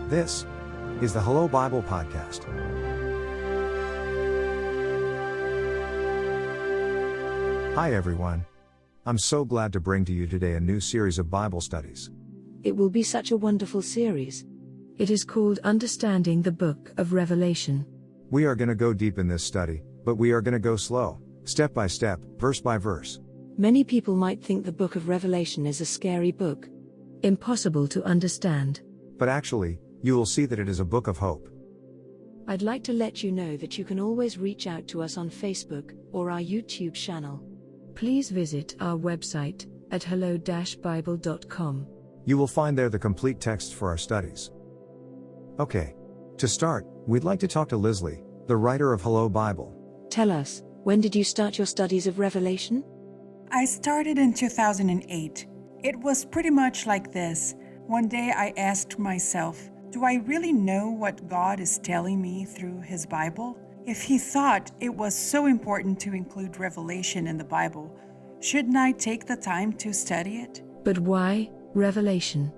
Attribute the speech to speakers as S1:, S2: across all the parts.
S1: This is the Hello Bible Podcast. Hi everyone. I'm so glad to bring to you today a new series of Bible studies.
S2: It will be such a wonderful series. It is called Understanding the Book of Revelation.
S1: We are going to go deep in this study, but we are going to go slow, step by step, verse by verse.
S2: Many people might think the book of Revelation is a scary book, impossible to understand.
S1: But actually, you will see that it is a book of hope.
S2: I'd like to let you know that you can always reach out to us on Facebook or our YouTube channel. Please visit our website at hello-bible.com.
S1: You will find there the complete text for our studies. Okay. To start, we'd like to talk to Leslie, the writer of Hello Bible.
S2: Tell us, when did you start your studies of Revelation?
S3: I started in 2008. It was pretty much like this. One day I asked myself, do I really know what God is telling me through His Bible? If He thought it was so important to include Revelation in the Bible, shouldn't I take the time to study it?
S2: But why Revelation?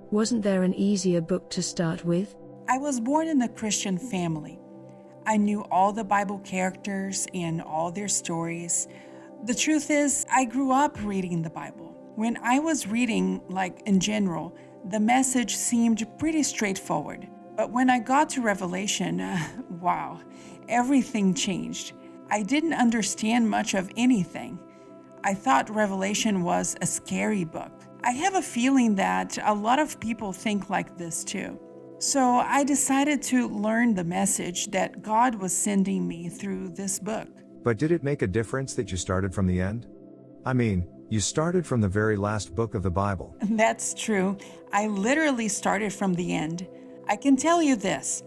S2: Wasn't there an easier book to start with?
S3: I was born in a Christian family. I knew all the Bible characters and all their stories. The truth is, I grew up reading the Bible. When I was reading, like in general, the message seemed pretty straightforward. But when I got to Revelation, wow, everything changed. I didn't understand much of anything. I thought Revelation was a scary book. I have a feeling that a lot of people think like this too. So I decided to learn the message that God was sending me through this book.
S1: But did it make a difference that you started from the end? I mean, you started from the very last book of the Bible.
S3: That's true. I literally started from the end. I can tell you this.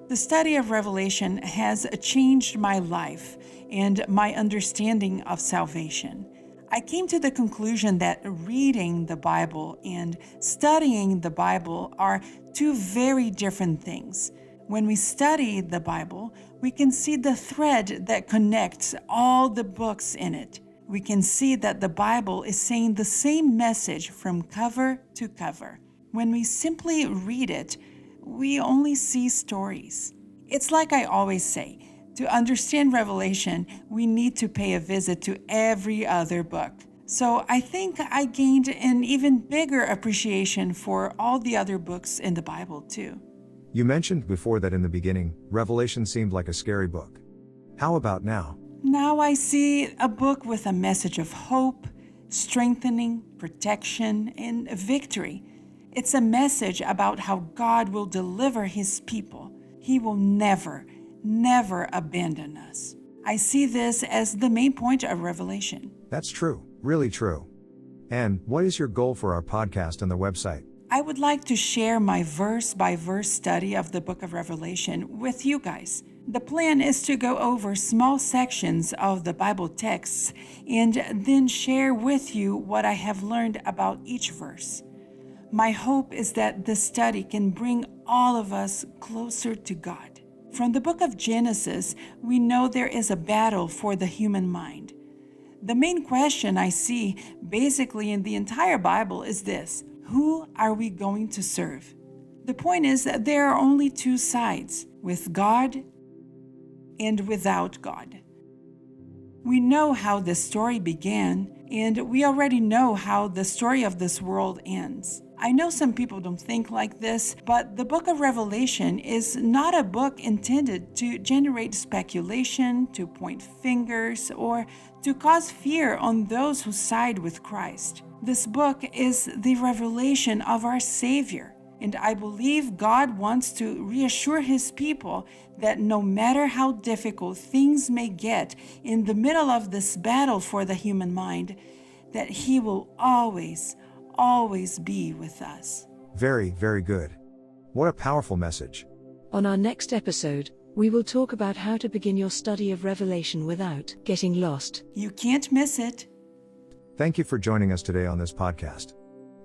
S3: The study of Revelation has changed my life and my understanding of salvation. I came to the conclusion that reading the Bible and studying the Bible are two very different things. When we study the Bible, we can see the thread that connects all the books in it. We can see that the Bible is saying the same message from cover to cover. When we simply read it, we only see stories. It's like I always say, to understand Revelation, we need to pay a visit to every other book. So I think I gained an even bigger appreciation for all the other books in the Bible too.
S1: You mentioned before that in the beginning, Revelation seemed like a scary book. How about now?
S3: Now I see a book with a message of hope, strengthening, protection, and victory. It's a message about how God will deliver His people. He will never abandon us. I see this as the main point of Revelation.
S1: That's true, really true. And what is your goal for our podcast and the website?
S3: I would like to share my verse-by-verse study of the book of Revelation with you guys. The plan is to go over small sections of the Bible texts and then share with you what I have learned about each verse. My hope is that this study can bring all of us closer to God. From the book of Genesis, we know there is a battle for the human mind. The main question I see basically in the entire Bible is this: who are we going to serve? The point is that there are only two sides, with God and without God. We know how this story began, and we already know how the story of this world ends. I know some people don't think like this, but the book of Revelation is not a book intended to generate speculation, to point fingers, or to cause fear on those who side with Christ. This book is the revelation of our Savior, and I believe God wants to reassure His people that no matter how difficult things may get in the middle of this battle for the human mind, that He will always be with us.
S1: Very, very good. What a powerful message.
S2: On our next episode, we will talk about how to begin your study of Revelation without getting lost.
S3: You can't miss it.
S1: Thank you for joining us today on this podcast.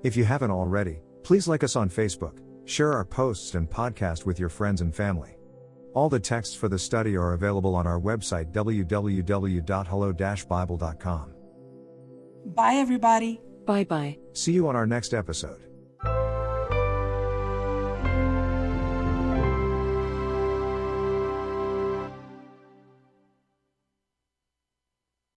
S1: If you haven't already, please like us on Facebook, share our posts and podcast with your friends and family. All the texts for the study are available on our website www.hello-bible.com.
S3: Bye everybody.
S2: Bye-bye.
S1: See you on our next episode.